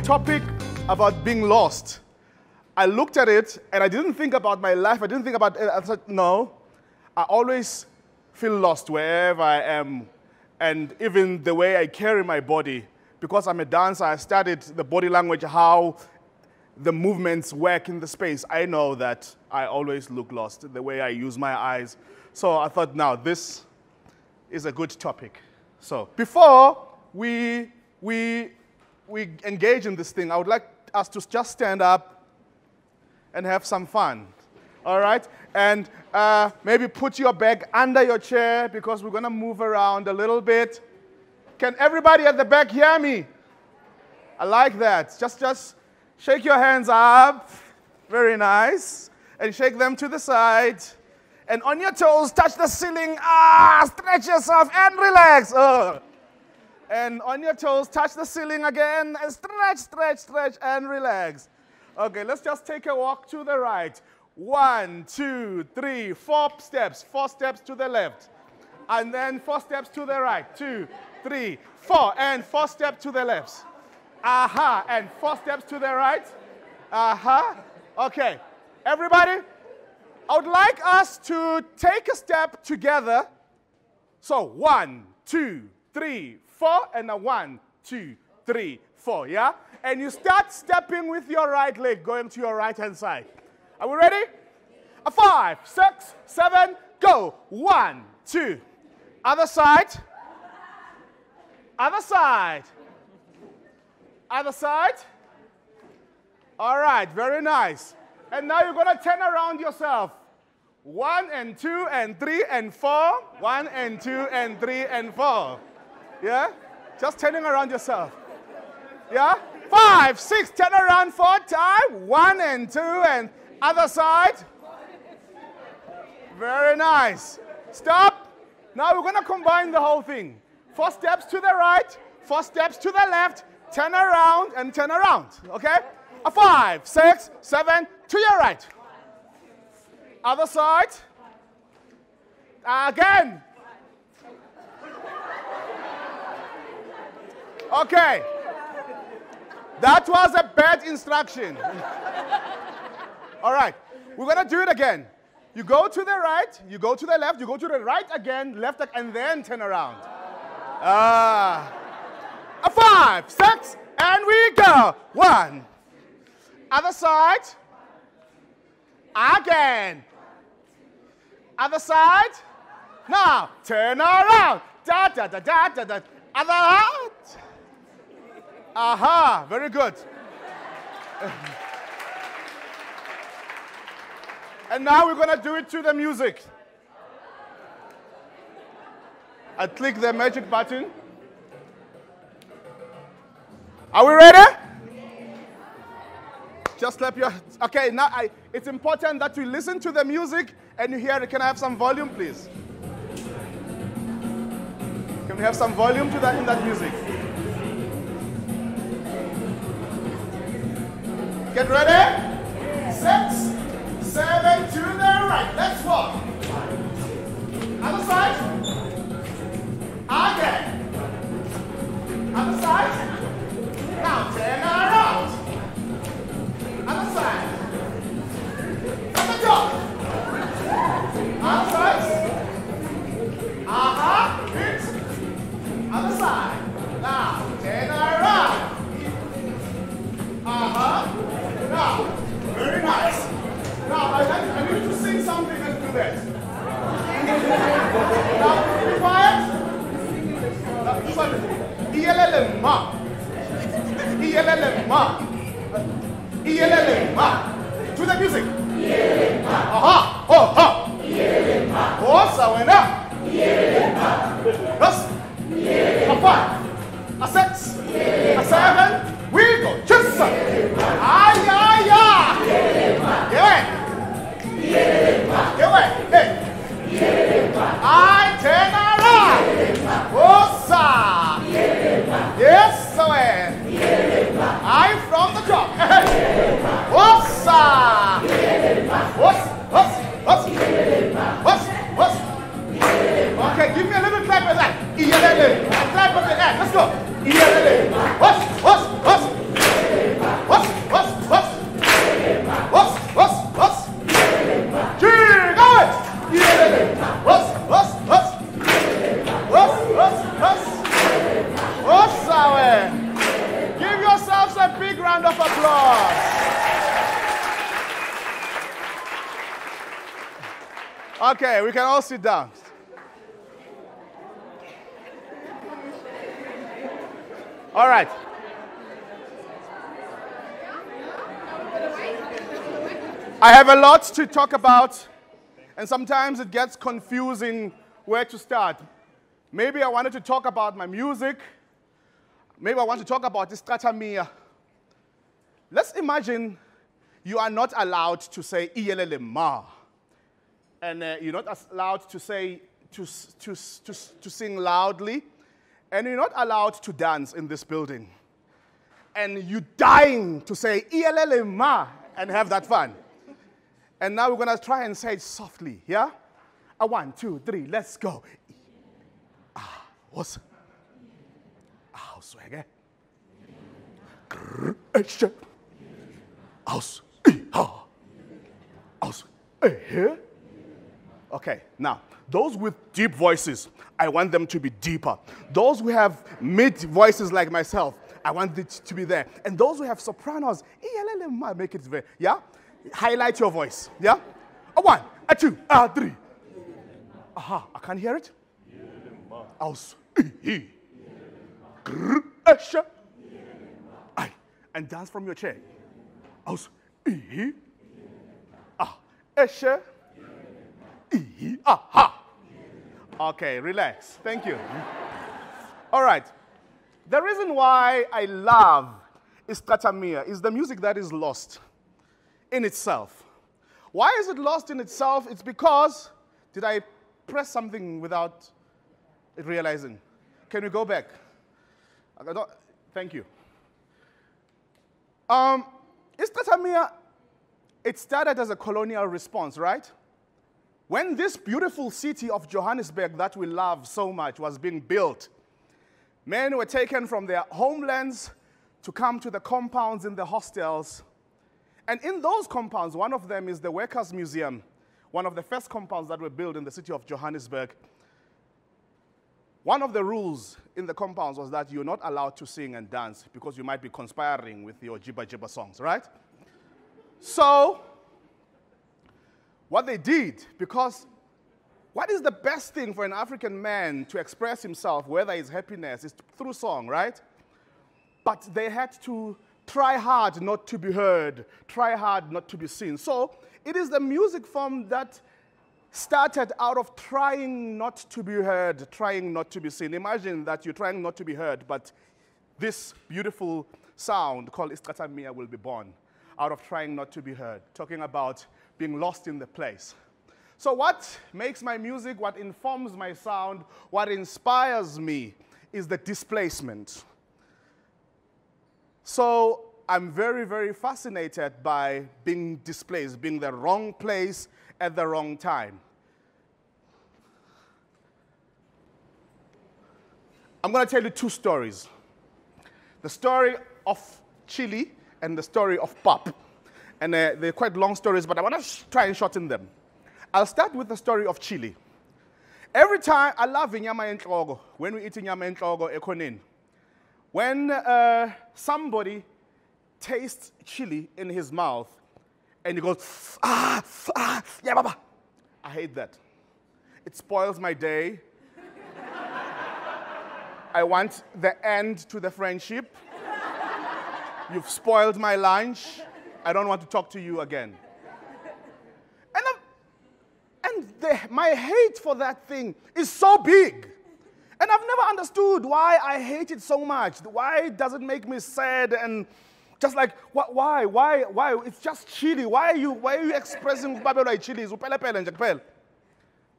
topic about being lost. I looked at it and I didn't think about my life. I didn't think about it. I thought, no, I always feel lost wherever I am. And even the way I carry my body. Because I'm a dancer, I studied the body language, how the movements work in the space. I know that I always look lost, the way I use my eyes. So I thought, now, this is a good topic. So before we engage in this thing, I would like us to just stand up and have some fun. All right? And maybe put your bag under your chair because we're going to move around a little bit. Can everybody at the back hear me? I like that. Just shake your hands up. Very nice. And shake them to the side. And on your toes, touch the ceiling. Stretch yourself and relax. And on your toes, touch the ceiling again. And stretch, stretch, stretch, and relax. Okay, let's just take a walk to the right. 1, 2, 3, 4 steps. 4 steps to the left. And then 4 steps to the right. 2, 3, 4. And 4 steps to the left. Aha. And 4 steps to the right. Aha. Okay. Everybody, I would like us to take a step together. So 1, 2, 3, 4. And a 1, 2, 3, 4. Yeah? And you start stepping with your right leg going to your right-hand side. Are we ready? 5, 6, 7, go. 1, 2. Other side. Other side. Other side. All right, very nice. And now you're going to turn around yourself. 1 and 2 and 3 and 4. 1 and 2 and 3 and 4. Yeah? Just turning around yourself. Yeah? 5, 6, turn around 4 times. 1 and 2 and other side. Very nice. Stop. Now we're going to combine the whole thing. 4 steps to the right, 4 steps to the left, turn around and turn around. Okay? 5, 6, 7, to your right. Other side. Again. Okay. That was a bad instruction. All right. We're going to do it again. You go to the right, you go to the left, you go to the right again, left, and then turn around. 5, 6, and we go. 1. Other side. Again. Other side. Now, turn around. Da, da, da, da, da, da. Other out. Aha, very good. And now we're going to do it to the music. I click the magic button. Are we ready? Just clap your hands. Okay, now it's important that you listen to the music and you hear it. Can I have some volume, please? Can we have some volume to that in that music? Get ready? 6, 7 to the right. Let's walk. Other side. Again. Other side. Now turn around. Other side. From the top. Other side. Aha. Hit. Other side. Now turn around. Aha. Now, very nice. Now, I need to sing something and do that. Now, be quiet. Iyelele ma. Iyelele ma. Iyelele ma. To the music. Iyelele ma. Aha. Oh, ha. Iyelele ma. Oh, sawena. Iyelele ma. Yes. Iyelele ma. A 6. Iyelele ma. A 7. We go. Just so. Ay, ay, ay. Get away. Get away. Hey. I turn around. Osa. Yes, so I'm from the top. Osa. Okay, we can all sit down. All right. I have a lot to talk about, and sometimes it gets confusing where to start. Maybe I wanted to talk about my music. Maybe I want to talk about Istrata Mia. Let's imagine you are not allowed to say Iyelele Ma, and you're not allowed to say to sing loudly, and you're not allowed to dance in this building, and you're dying to say Iyelele Ma and have that fun. And now we're gonna try and say it softly, yeah? 1, 2, 3, let's go. What's swagger? Okay, now, those with deep voices, I want them to be deeper. Those who have mid voices like myself, I want it to be there. And those who have sopranos, make it very, yeah? Highlight your voice, yeah? 1, 2, 3. I can't hear it. And dance from your chair. Okay, relax. Thank you. All right. The reason why I love Istrata Mia is the music that is lost in itself. Why is it lost in itself? It's because, did I press something without realizing? Can we go back? Thank you. Istrata Mia, it started as a colonial response, right? When this beautiful city of Johannesburg that we love so much was being built, men were taken from their homelands to come to the compounds in the hostels. And in those compounds, one of them is the Workers' Museum, one of the first compounds that were built in the city of Johannesburg. One of the rules in the compounds was that you're not allowed to sing and dance because you might be conspiring with your jibba jibba songs, right? So, what they did, because what is the best thing for an African man to express himself, whether it's happiness, is through song, right? But they had to try hard not to be heard, try hard not to be seen. So it is the music form that started out of trying not to be heard, trying not to be seen. Imagine that you're trying not to be heard, but this beautiful sound called Istrata Mia will be born out of trying not to be heard, talking about being lost in the place. So what makes my music, what informs my sound, what inspires me is the displacement. So I'm very, very fascinated by being displaced, being the wrong place at the wrong time. I'm going to tell you 2 stories. The story of chili and the story of pop. And they're quite long stories, but I want to try and shorten them. I'll start with the story of chili. Every time, I love inyama entlogo. When we eat inyama entlogo ekoneni. When somebody tastes chili in his mouth and he goes, yeah, baba. I hate that. It spoils my day. I want the end to the friendship. You've spoiled my lunch. I don't want to talk to you again. My hate for that thing is so big. And I've never understood why I hate it so much. Why does it make me sad and just like, why? It's just chili. Why are you expressing Babylon chili?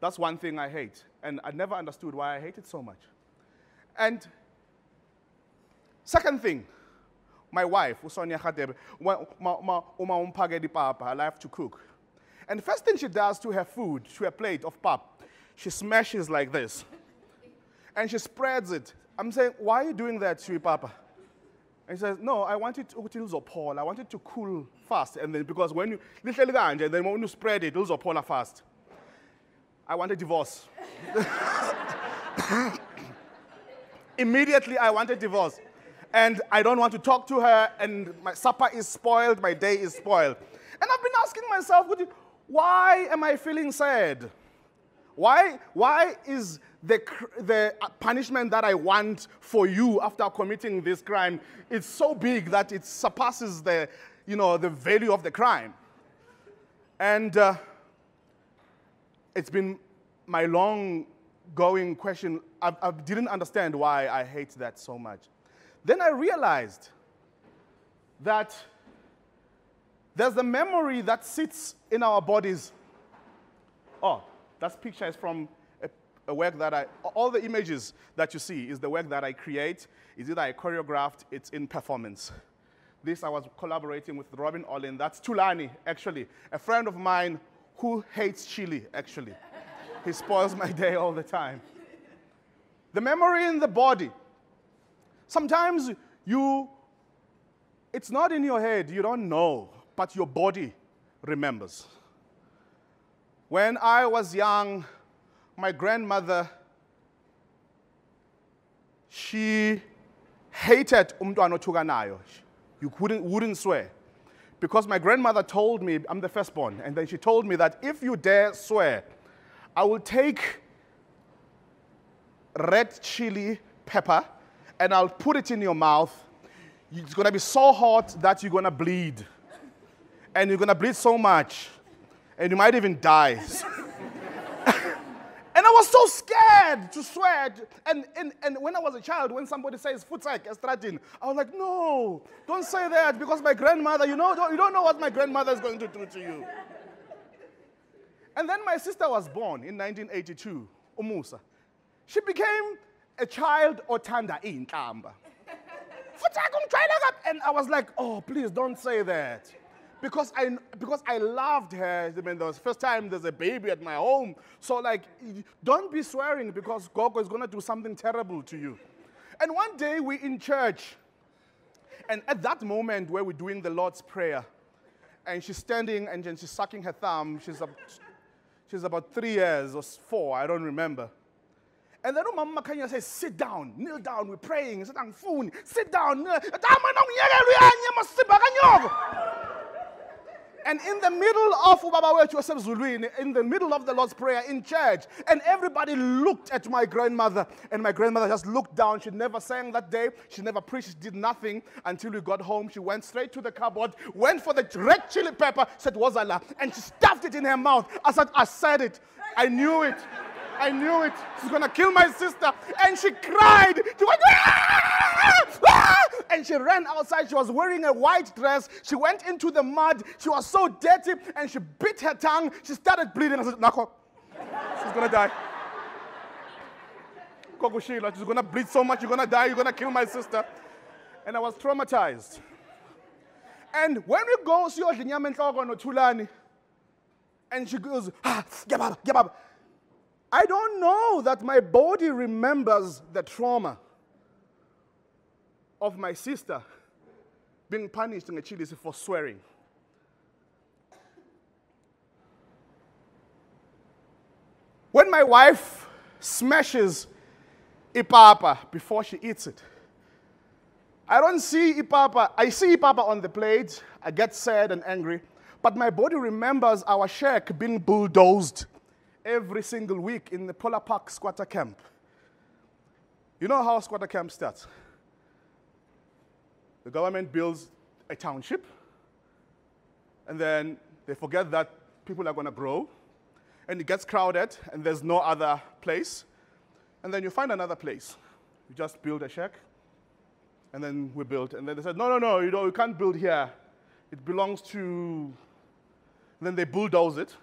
That's one thing I hate. And I never understood why I hate it so much. And second thing, my wife, Usonia Khadebe, I love to cook. And the first thing she does to her food, to her plate of pap, she smashes like this. And she spreads it. I'm saying, why are you doing that, Shui Papa? And he says, no, I want it to I want it to cool fast. And then because when you, then when you spread it, it'll polar fast. I want a divorce. Immediately, I want a divorce. And I don't want to talk to her, and my supper is spoiled, my day is spoiled. And I've been asking myself, why am I feeling sad? Why is the punishment that I want for you after committing this crime, it's so big that it surpasses the value of the crime? And it's been my long-going question. I didn't understand why I hate that so much. Then I realized that there's the memory that sits in our bodies. Oh, that picture is from a work that all the images that you see is the work that I create. It's either I choreographed, it's in performance. This I was collaborating with Robin Olin. That's Tulani, actually, a friend of mine who hates chili, actually. He spoils my day all the time. The memory in the body. Sometimes it's not in your head, you don't know, but your body remembers. When I was young, my grandmother, she hated umntwana othukanayo. You wouldn't swear. Because my grandmother told me, I'm the firstborn, and then she told me that if you dare swear, I will take red chili pepper and I'll put it in your mouth. It's going to be so hot that you're going to bleed. And you're going to bleed so much. And you might even die. And I was so scared to swear. And when I was a child, when somebody says, "Futsek, estradin," I was like, no, don't say that, because my grandmother, you don't know what my grandmother is going to do to you. And then my sister was born in 1982, Umusa. She became a child otanda inkamba. And I was like, oh, please don't say that. Because I loved her. I mean, that was the first time there's a baby at my home. So, like, don't be swearing because Gogo is going to do something terrible to you. And one day we're in church. And at that moment where we're doing the Lord's Prayer, and she's standing and then she's sucking her thumb. She's about 3 years or 4, I don't remember. And then Mama Kanya says, sit down, kneel down, we're praying, sit down, phone, sit down. And in the middle of in the middle of the Lord's Prayer in church, and everybody looked at my grandmother, and my grandmother just looked down. She never sang that day. She never preached. She did nothing until we got home. She went straight to the cupboard, went for the red chili pepper, said wazala, and she stuffed it in her mouth. I said it. I knew it. I knew it. She's going to kill my sister. And she cried. She went, "Ah! Ah!" And she ran outside. She was wearing a white dress. She went into the mud. She was so dirty. And she bit her tongue. She started bleeding. I said, Nako, she's going to die. Kokushila, she's going to bleed so much. You're going to die. You're going to kill my sister. And I was traumatized. And when we go see Tulani, and she goes, Gababa. I don't know that my body remembers the trauma of my sister being punished in the Chile for swearing. When my wife smashes ipapa before she eats it, I don't see ipapa. I see ipapa on the plate. I get sad and angry. But my body remembers our shack being bulldozed every single week in the Polar Park squatter camp. You know how squatter camp starts? The government builds a township, and then they forget that people are going to grow, and it gets crowded, and there's no other place, and then you find another place. You just build a shack, and then we built, and then they said, no, you can't build here. It belongs to... And then they bulldoze it,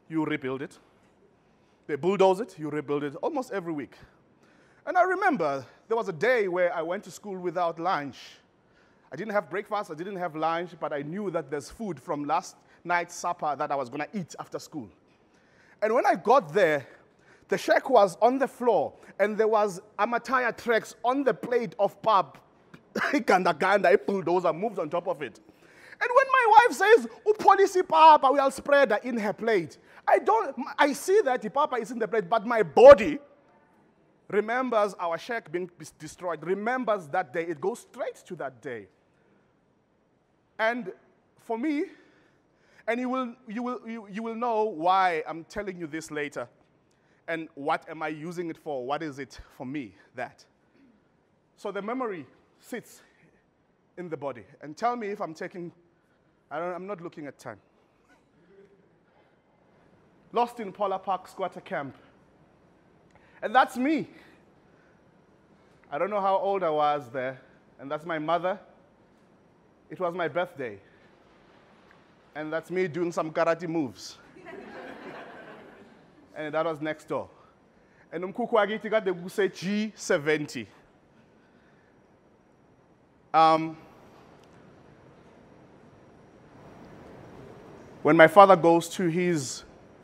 you rebuild it. They bulldoze it, you rebuild it, almost every week. And I remember there was a day where I went to school without lunch. I didn't have breakfast, I didn't have lunch, but I knew that there's food from last night's supper that I was going to eat after school. And when I got there, the shack was on the floor, and there was Amataya tracks on the plate of pap. Ganda, a bulldozer moved on top of it. And when my wife says, policy papa, we'll spread her in her plate. I see that the papa is in the plate, but my body remembers our shack being destroyed, remembers that day. It goes straight to that day. And for me, and you will know why I'm telling you this later. And what am I using it for? What is it for me, that? So the memory sits in the body. And tell me if I'm taking, I'm not looking at time. Lost in Polar Park Squatter Camp. And that's me. I don't know how old I was there. And that's my mother. It was my birthday. And that's me doing some karate moves. And that was next door. And umkukwagiti got the say G70. When my father goes to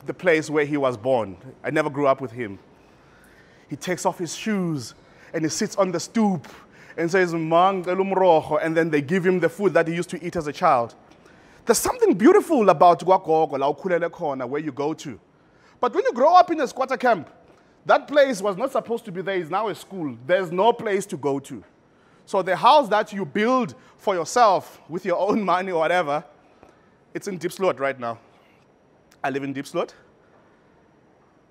the place where he was born, I never grew up with him. He takes off his shoes and he sits on the stoop and says, and then they give him the food that he used to eat as a child. There's something beautiful about where you go to. But when you grow up in a squatter camp, that place was not supposed to be there. It's now a school. There's no place to go to. So the house that you build for yourself with your own money or whatever, it's in Diepsloot right now. I live in Diepsloot.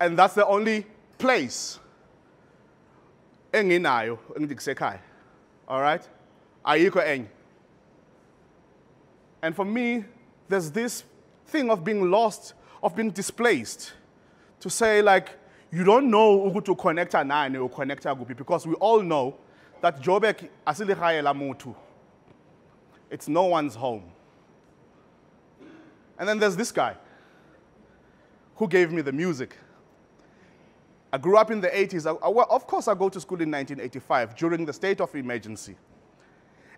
And that's the only place. All right? And for me, there's this thing of being lost, of being displaced. To say, like, you don't know who to connect or connect because we all know that Jobek asili mutu. It's no one's home. And then there's this guy who gave me the music. I grew up in the 80s. Of course, I go to school in 1985 during the state of emergency.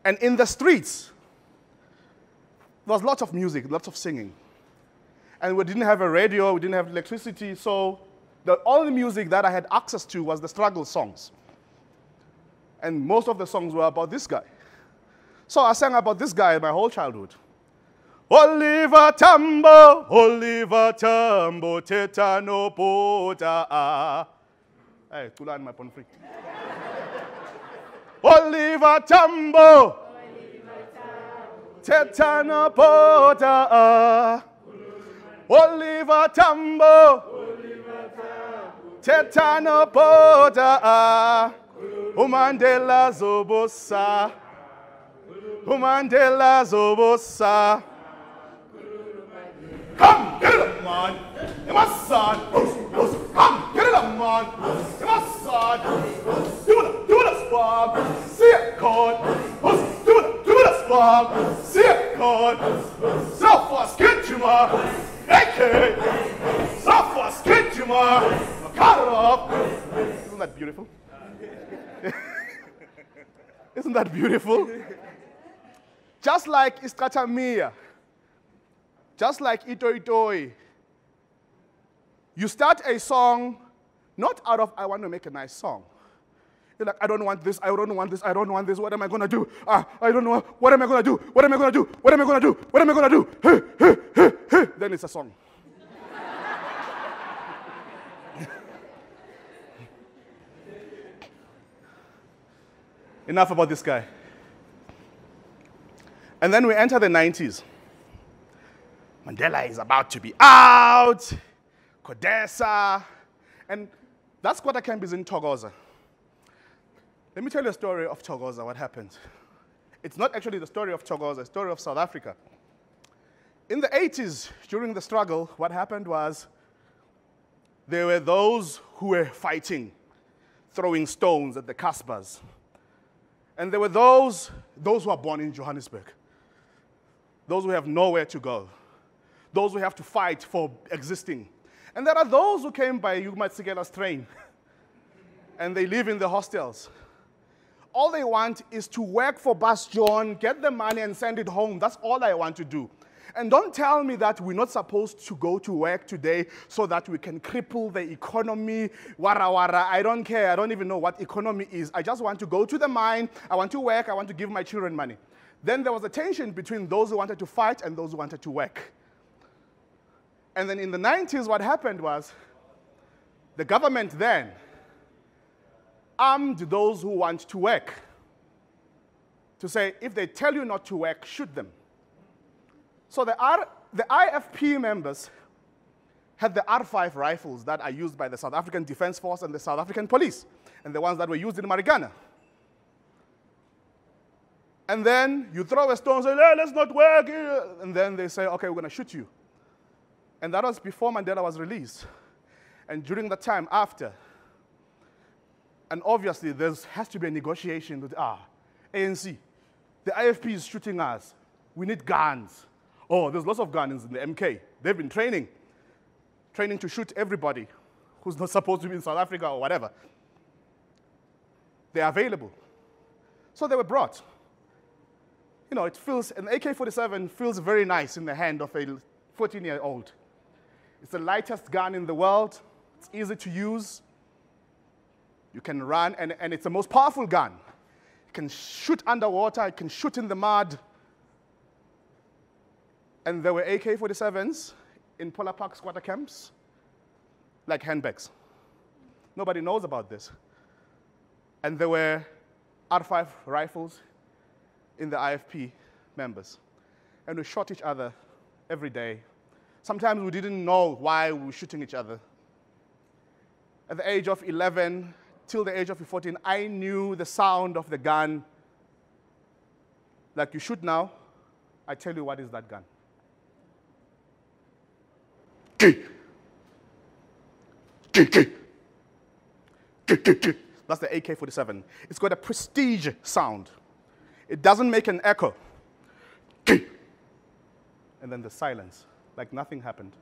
And in the streets, there was lots of music, lots of singing. And we didn't have a radio, we didn't have electricity, so the only music that I had access to was the struggle songs. And most of the songs were about this guy. So I sang about this guy my whole childhood. Oliver Tambo, teta no pota. Hey, Tulan my pon free. Oliver Tambo, teta no pota. Oliver Tambo, teta no pota. Umandela zobosa, Umandela zobosa. Come, get it up, man. You must son. Come, get it up, man. You must son. Do it, spark. See it, God. Do it, spark. See it, God. So fast, get you, man. AK. So fast, get you, man. Cut it off. Isn't that beautiful? Isn't that beautiful? Just like Istratamia. Just like Itoi Toi, you start a song not out of, I want to make a nice song. You're like, I don't want this, I don't want this, I don't want this, what am I going to do? I don't know, what am I going to do? What am I going to do? What am I going to do? What am I going to do? Then it's a song. Enough about this guy. And then we enter the 90s. Mandela is about to be out, Kodesa, and that squatter camp is in Thokoza. Let me tell you a story of Thokoza, what happened. It's not actually the story of Thokoza, it's the story of South Africa. In the 80s, during the struggle, what happened was there were those who were fighting, throwing stones at the Casbahs. And there were those who are born in Johannesburg, those who have nowhere to go. Those who have to fight for existing. And there are those who came by Yumatsigela's train, and they live in the hostels. All they want is to work for Bastion, get the money and send it home. That's all I want to do. And don't tell me that we're not supposed to go to work today so that we can cripple the economy. Wara wara, I don't care. I don't even know what economy is. I just want to go to the mine. I want to work. I want to give my children money. Then there was a tension between those who wanted to fight and those who wanted to work. And then in the 90s, what happened was the government then armed those who want to work to say, if they tell you not to work, shoot them. So the IFP members had the R5 rifles that are used by the South African Defence Force and the South African Police, and the ones that were used in Marikana. And then you throw a stone and say, hey, let's not work. And then they say, okay, we're going to shoot you. And that was before Mandela was released. And during the time after, and obviously there has to be a negotiation with ANC. The IFP is shooting us. We need guns. Oh, there's lots of guns in the MK. They've been training to shoot everybody who's not supposed to be in South Africa or whatever. They're available. So they were brought. You know, it feels, an AK-47 feels very nice in the hand of a 14-year-old. It's the lightest gun in the world. It's easy to use. You can run, and it's the most powerful gun. You can shoot underwater, you can shoot in the mud. And there were AK-47s in Polar Park squatter camps, like handbags. Nobody knows about this. And there were R5 rifles in the IFP members. And we shot each other every day. Sometimes we didn't know why we were shooting each other. At the age of 11 till the age of 14, I knew the sound of the gun. Like you shoot now, I tell you what is that gun. That's the AK-47. It's got a prestige sound. It doesn't make an echo. And then the silence, like nothing happened.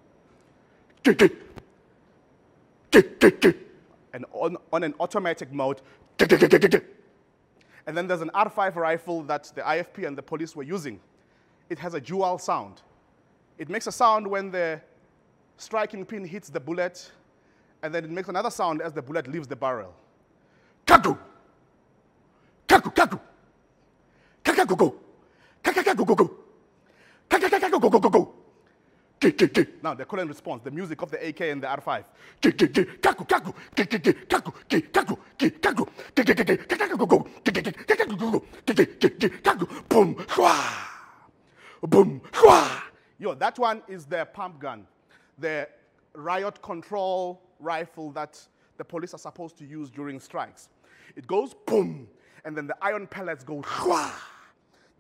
And on an automatic mode. And then there's an R5 rifle that the IFP and the police were using. It has a dual sound. It makes a sound when the striking pin hits the bullet, and then it makes another sound as the bullet leaves the barrel. Kaku! Kaku, kaku! Kakakuku! Kakakakuku! Kakakakuku! Now the call and response, the music of the AK and the R5. Kaku, kaku! Kaku, kaku! Kaku! Kaku! Boom! Hua! Boom! Hua! Yo, that one is the pump gun, the riot control rifle that the police are supposed to use during strikes. It goes boom, and then the iron pellets go hua,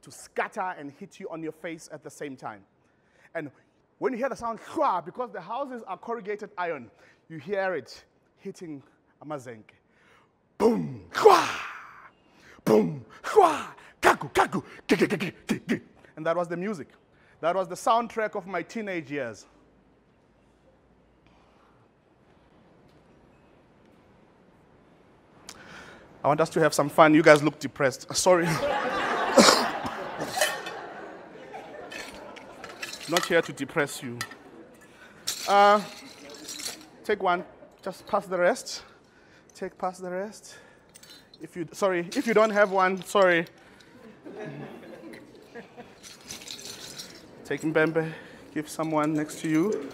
to scatter and hit you on your face at the same time. And when you hear the sound hua, because the houses are corrugated iron, you hear it hitting amazenke. Boom, hua, boom, hua, kaku, kaku, and that was the music. That was the soundtrack of my teenage years. I want us to have some fun. You guys look depressed. Sorry. Not here to depress you. Take one. Just pass the rest. Pass the rest. If you don't have one, sorry. Take Mbembe. Give someone next to you.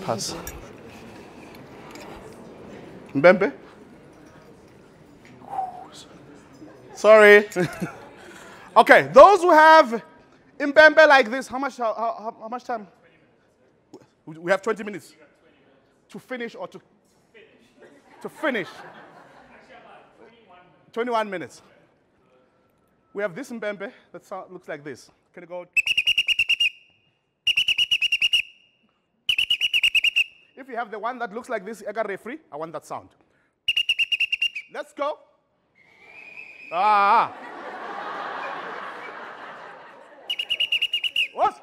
Pass. Mbembe? Sorry. Okay, those who have Mbembe like this, how much time? We have 20 minutes. To finish or to finish? 21 minutes. We have this Mbembe that looks like this. Can you go? If you have the one that looks like this, Ega referee, I want that sound. Let's go. Ah. What?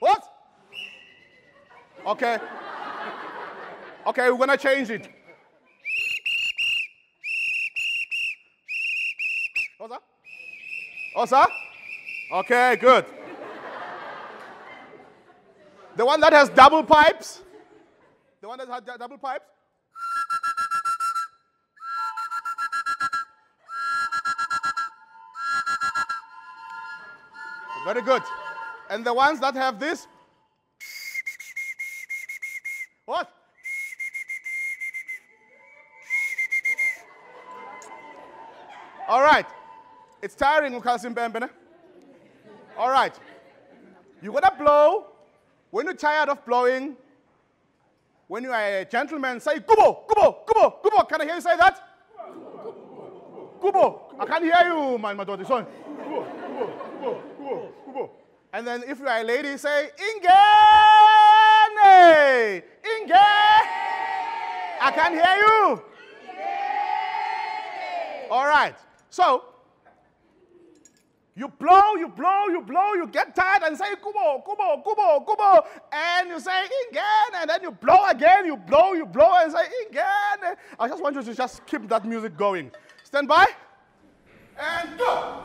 What? Okay. Okay, we're gonna change it. Osa? Osa? Okay, good. The one that has double pipes? The one that has double pipes? Very good. And the ones that have this? All right. It's tiring, Ukasimpembe. All right. You're going to blow. When you're tired of blowing, when you are a gentleman, say, Kubo, Kubo, Kubo, Kubo. Can I hear you say that? Kubo. I can't hear you, my daughter. Son. Kubo, Kubo, Kubo, Kubo, Kubo. And then if you are a lady, say, Ingene. Inge. I can't hear you. All right. So, you blow, you blow, you blow, you get tired and say, Kubo, Kubo, Kubo, Kubo. And you say, Ingen. And then you blow again, you blow, and say, Ingen. I just want you to just keep that music going. Stand by. And go.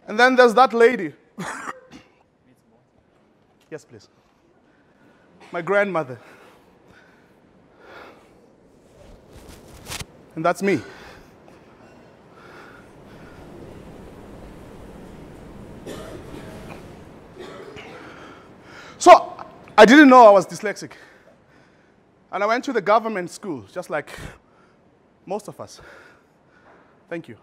And then there's that lady. Yes, please. My grandmother. And that's me. So, I didn't know I was dyslexic. And I went to the government school, just like most of us. Thank you.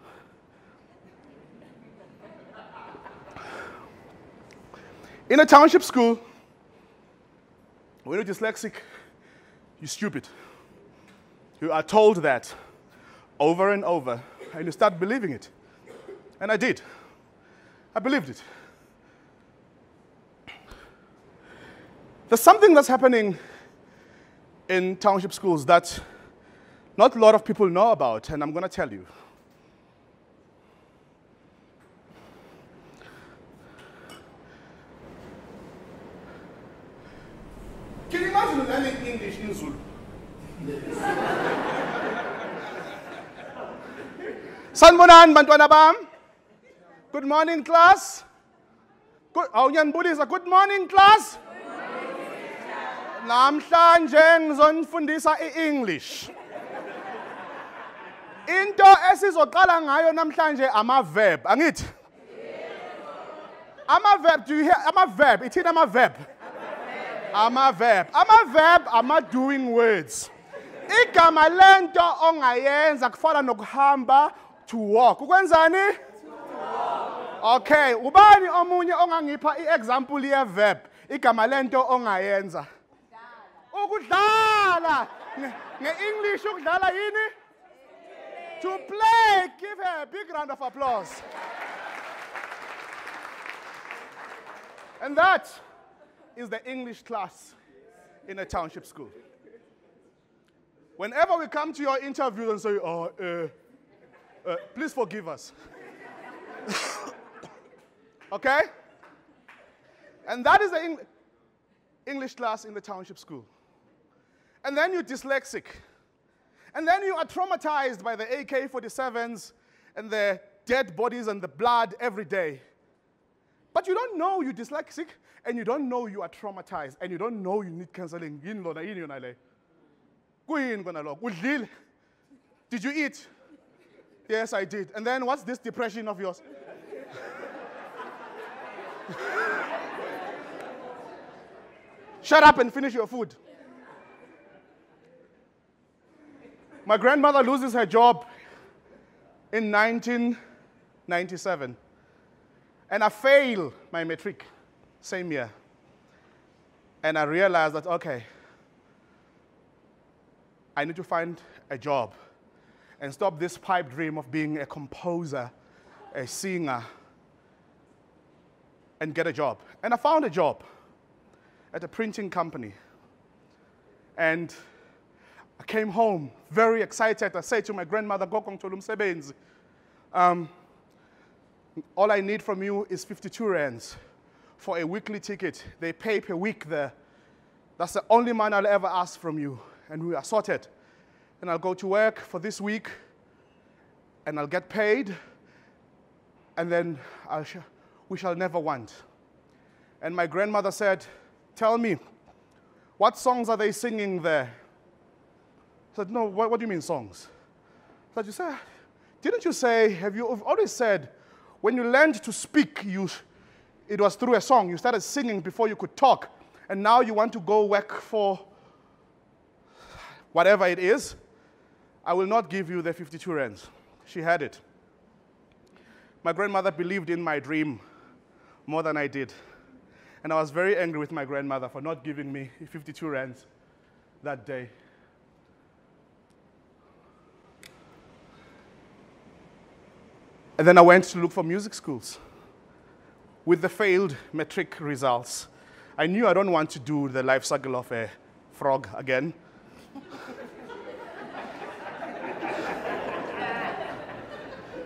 In a township school, when you're dyslexic, you're stupid. You are told that over and over, and you start believing it. And I did. I believed it. There's something that's happening in township schools that not a lot of people know about, and I'm going to tell you. Can you imagine learning English in Zulu? Sanbonan, bantwana bam. Good morning, class. Good morning, class. Namhlanje ngizonifundisa i-English. Into esizoqala ngayo namhlanje ama-verb. Angithi? Ama-verb, do you hear? Ama-verb, ithini ama-verb? Ama-verb. Ama-verb, ama-doing words. Igama lento ongayenza kufana nokuhamba, to walk. Ukwenzani? To walk. Okay, ubani omunye ongangipha i-example ye-verb? Igama lento ongayenza. Ukudlala. Nge-English ukudlala yini? To play. Give her a big round of applause. And that is the English class in a township school. Whenever we come to your interviews and say, please forgive us. Okay? And that is the English class in the township school. And then you're dyslexic. And then you are traumatized by the AK-47s and the dead bodies and the blood every day. But you don't know you're dyslexic, and you don't know you are traumatized, and you don't know you need counseling. Did you eat? Yes, I did. And then what's this depression of yours? Shut up and finish your food. My grandmother loses her job in 1997. And I fail my matric, same year. And I realized that, okay, I need to find a job and stop this pipe dream of being a composer, a singer, and get a job. And I found a job at a printing company. And I came home very excited. I said to my grandmother, "Gokong tolu msebenzi. All I need from you is 52 rands for a weekly ticket. They pay per week there. That's the only money I'll ever ask from you." And we are sorted. And I'll go to work for this week, and I'll get paid, and then we shall never want. And my grandmother said, "Tell me, what songs are they singing there?" I said, "No, what do you mean songs?" I said, "Didn't you say, you've always said, when you learned to speak, it was through a song. You started singing before you could talk. And now you want to go work for whatever it is. I will not give you the 52 rands." She had it. My grandmother believed in my dream more than I did. And I was very angry with my grandmother for not giving me 52 rands that day. And then I went to look for music schools. With the failed matric results, I knew I don't want to do the life cycle of a frog again.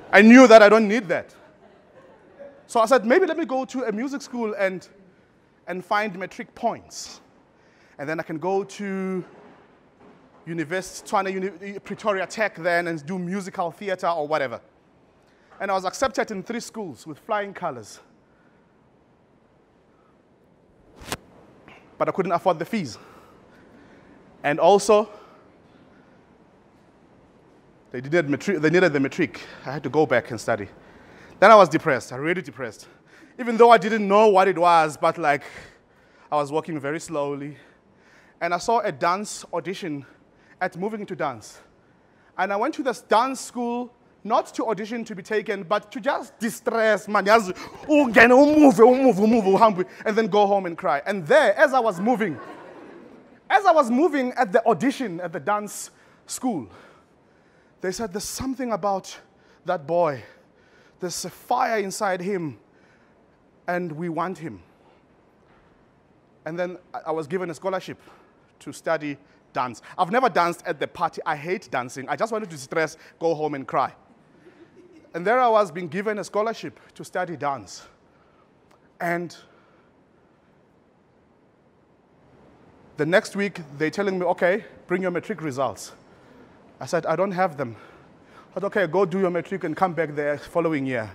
I knew that I don't need that. So I said, maybe let me go to a music school and find matric points. And then I can go to Pretoria Tech then and do musical theater or whatever. And I was accepted in 3 schools with flying colors. But I couldn't afford the fees. And also, they needed the matric. I had to go back and study. Then I was depressed, really depressed. Even though I didn't know what it was, but like, I was walking very slowly. And I saw a dance audition at Moving to Dance. And I went to this dance school, not to audition to be taken, but to just distress, man, and then go home and cry. And there, as I was moving at the audition at the dance school, they said, "There's something about that boy. There's a fire inside him, and we want him." And then I was given a scholarship to study dance. I've never danced at the party. I hate dancing. I just wanted to distress, go home and cry. And there I was being given a scholarship to study dance. And the next week, they're telling me, "Okay, bring your matric results." I said, "I don't have them." I said, "Okay, go do your matric and come back the following year."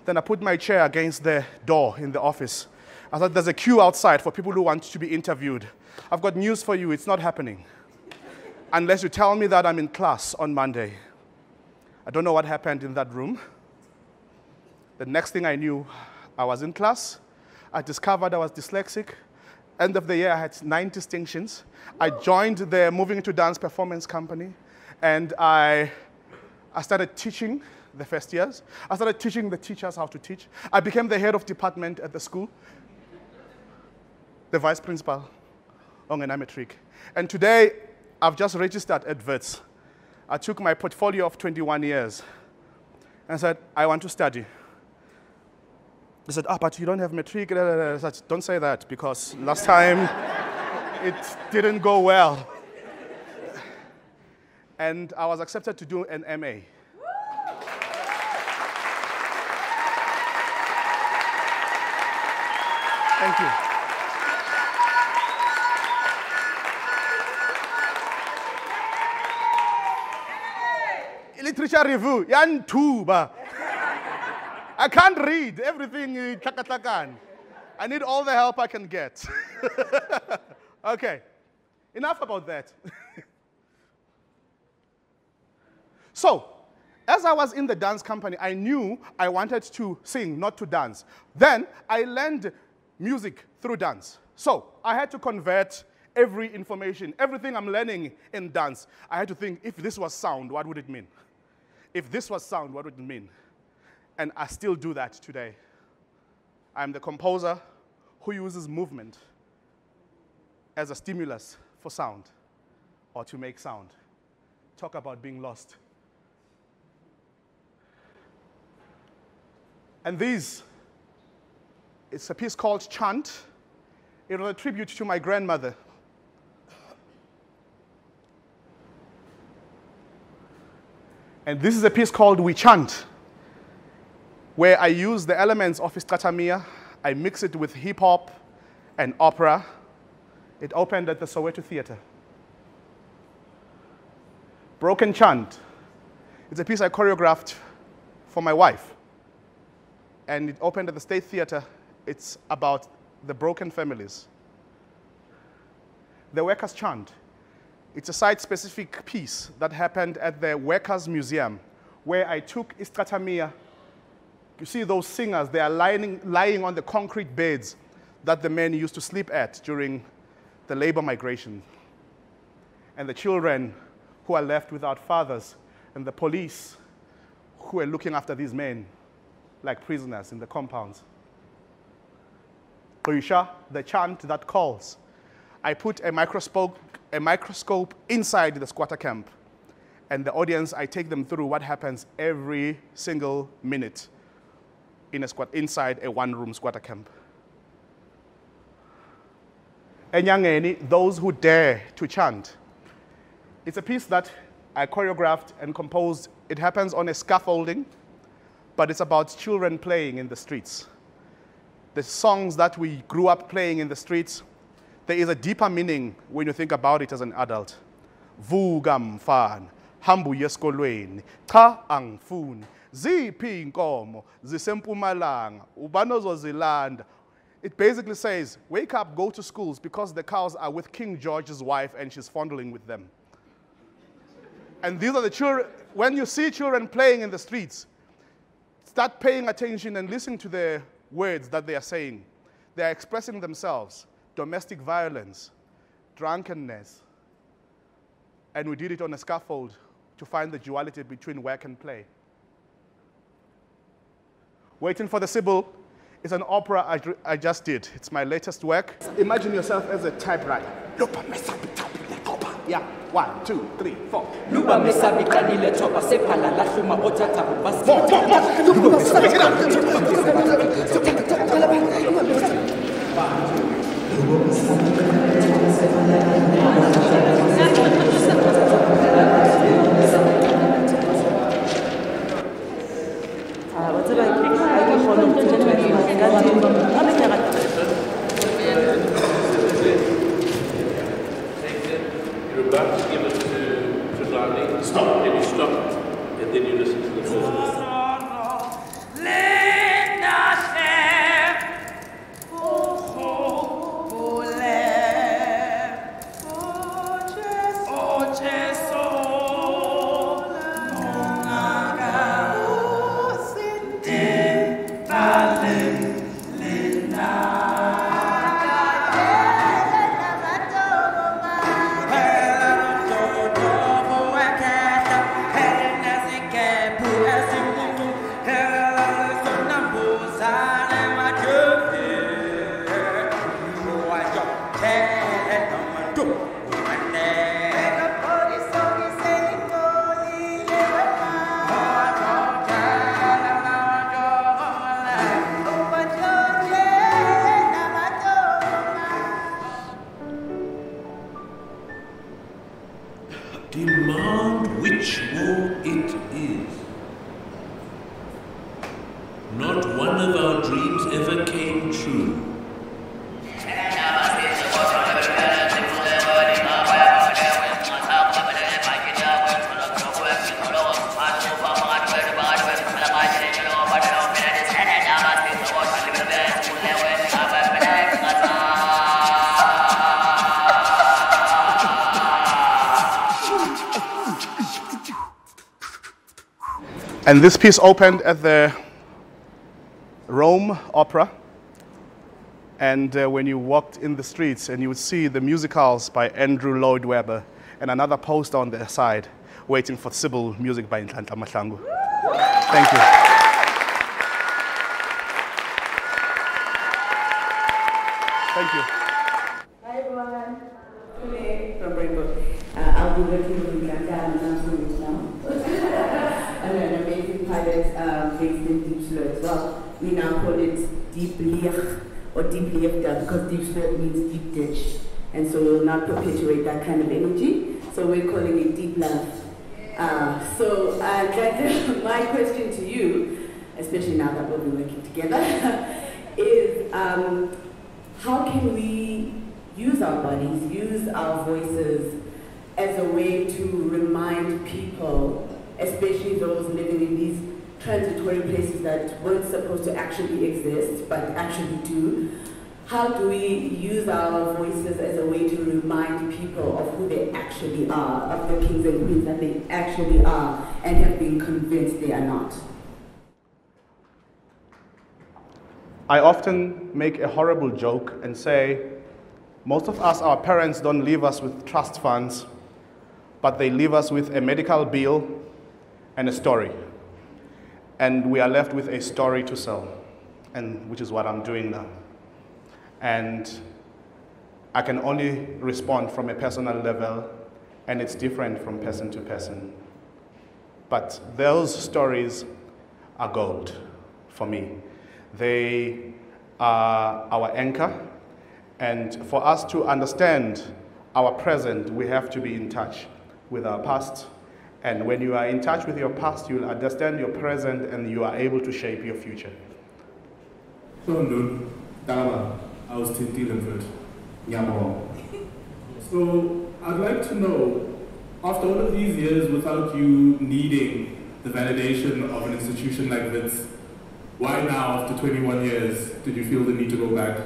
Then I put my chair against the door in the office. I said, "There's a queue outside for people who want to be interviewed. I've got news for you, it's not happening. Unless you tell me that I'm in class on Monday." I don't know what happened in that room. The next thing I knew, I was in class. I discovered I was dyslexic. End of the year, I had 9 distinctions. I joined the Moving to Dance performance company. And I started teaching the first years. I started teaching the teachers how to teach. I became the head of department at the school, the vice principal, Ongena Matric. And today, I've just registered at Wits. I took my portfolio of 21 years and said, "I want to study." They said, "But you don't have matric." I said, "Don't say that, because last time it didn't go well." And I was accepted to do an MA. Thank you. Literature review, yantuba. I can't read everything. I need all the help I can get. Okay, enough about that. So, as I was in the dance company, I knew I wanted to sing, not to dance. Then I learned music through dance. So I had to convert every information, everything I'm learning in dance. I had to think, if this was sound, what would it mean? If this was sound, what would it mean? And I still do that today. I'm the composer who uses movement as a stimulus for sound, or to make sound. talk about being lost. And it's a piece called Chant. It was a tribute to my grandmother. And this is a piece called We Chant, where I use the elements of Istratamia. I mix it with hip hop and opera. It opened at the Soweto Theatre. Broken Chant. It's a piece I choreographed for my wife. And it opened at the State Theatre. It's about the broken families. The Workers' Chant. It's a site-specific piece that happened at the Workers' Museum, where I took Istratamia. You see those singers, they are lying on the concrete beds that the men used to sleep at during the labor migration. And the children who are left without fathers, and the police who are looking after these men like prisoners in the compounds. Oisha, the chant that calls. I put a microscope inside the squatter camp, and the audience, I take them through what happens every single minute inside a one-room squatter camp. Enyangeni, those who dare to chant. It's a piece that I choreographed and composed. It happens on a scaffolding, but it's about children playing in the streets. The songs that we grew up playing in the streets, there is a deeper meaning when you think about it as an adult. Vuga mfana, hambu yeskolweni, cha angifuni, ziphi inkomo, zisempumalanga, ubani ozozilanda. It basically says, wake up, go to schools, because the cows are with King George's wife and she's fondling with them. And these are the children. When you see children playing in the streets, start paying attention and listen to the words that they are saying. They are expressing themselves. Domestic violence, drunkenness. And we did it on a scaffold to find the duality between work and play. Waiting for the Sybil is an opera I just did. It's my latest work. Imagine yourself as a typewriter. Yeah, 1, 2, 3, 4. You're about to give it to Nhlanhla. Stop. Then you stop, and then you listen to the first one. Demand which war it is. Not one of our dreams ever came true. And this piece opened at the Rome Opera. And when you walked in the streets, and you would see the musicals by Andrew Lloyd Webber, and another poster on the side, waiting for Sybil music by Nhlanhla Mahlangu. Thank you. Thank you. Hi everyone. Today from Rainbow. I'll be working with Nhlanhla Mahlangu. we now call it deep leeg or deep leegte, because deep sport means deep ditch. And so we'll not perpetuate that kind of energy. So we're calling it deep love. My question to you, especially now that we'll be working together, is how can we use our bodies, use our voices as a way to remind people, especially those living in these transitory places that weren't supposed to actually exist, but actually do. How do we use our voices as a way to remind people of who they actually are, of the kings and queens that they actually are, and have been convinced they are not? I often make a horrible joke and say, most of us, our parents don't leave us with trust funds, but they leave us with a medical bill and a story. And we are left with a story to sell, and which is what I'm doing now. And I can only respond from a personal level, and it's different from person to person. But those stories are gold for me. They are our anchor, and for us to understand our present, we have to be in touch with our past. And when you are in touch with your past, you'll understand your present, and you are able to shape your future. So, I was still dealing with So I'd like to know, after all of these years without you needing the validation of an institution like this, why now, after 21 years, did you feel the need to go back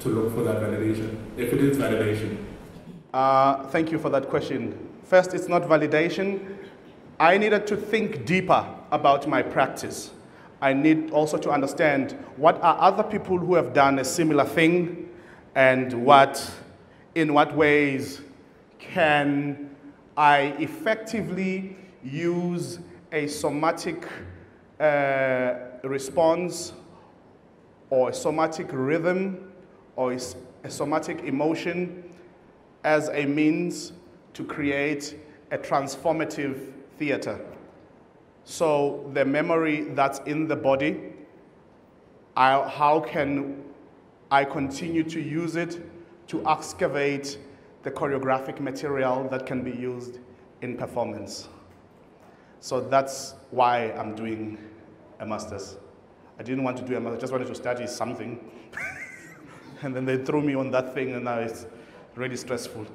to look for that validation, if it is validation? Thank you for that question. First, it's not validation. I needed to think deeper about my practice. I need also to understand what are other people who have done a similar thing, and in what ways can I effectively use a somatic response or a somatic rhythm or a somatic emotion as a means to create a transformative theater. So the memory that's in the body, how can I continue to use it to excavate the choreographic material that can be used in performance? So that's why I'm doing a master's. I didn't want to do a master's, I just wanted to study something. And then they threw me on that thing, and now it's really stressful.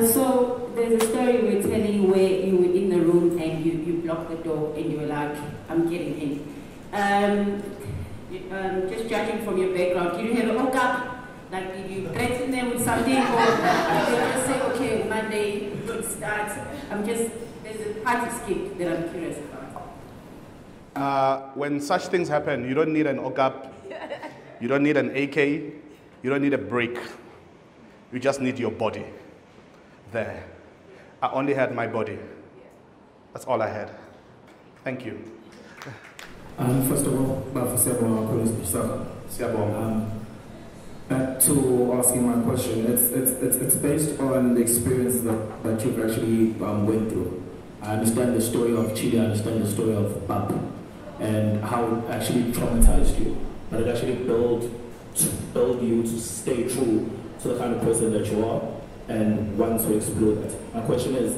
So there's a story we're telling where you were in the room and you blocked the door and you were like, I'm getting in. Just judging from your background, did you have a hookup? Like, did you threaten them with something, or did they just say, okay, Monday, it starts? There's a party skip that I'm curious about. When such things happen, you don't need an hookup, you don't need an AK, you don't need a break. You just need your body there. I only had my body. That's all I had. Thank you. First of all, back to asking my question, it's based on the experience that you've actually went through. I understand the story of Chile, I understand the story of BAP, and how it actually traumatized you, but it actually built you to stay true to the kind of person that you are and want to explore that. My question is,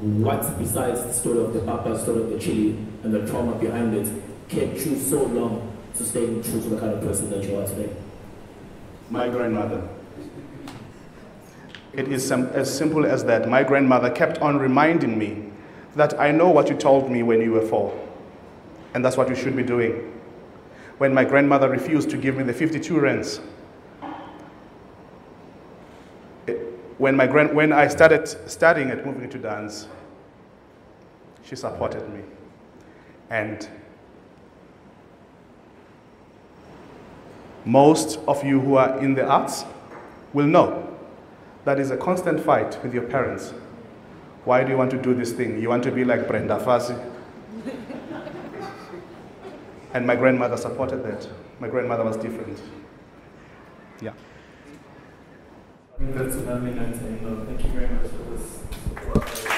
what besides the story of the BAP, story of the Chile, and the trauma behind it, kept you so long to stay true to the kind of person that you are today? My grandmother. It is as simple as that. My grandmother kept on reminding me that I know what you told me when you were 4, and that's what you should be doing. When my grandmother refused to give me the 52 rands, when I started studying and moving into dance, she supported me. And most of you who are in the arts will know that is a constant fight with your parents. Why do you want to do this thing? You want to be like Brenda Fassie? And my grandmother supported that. My grandmother was different. Yeah. That's a lovely note to end on. Thank you very much for this.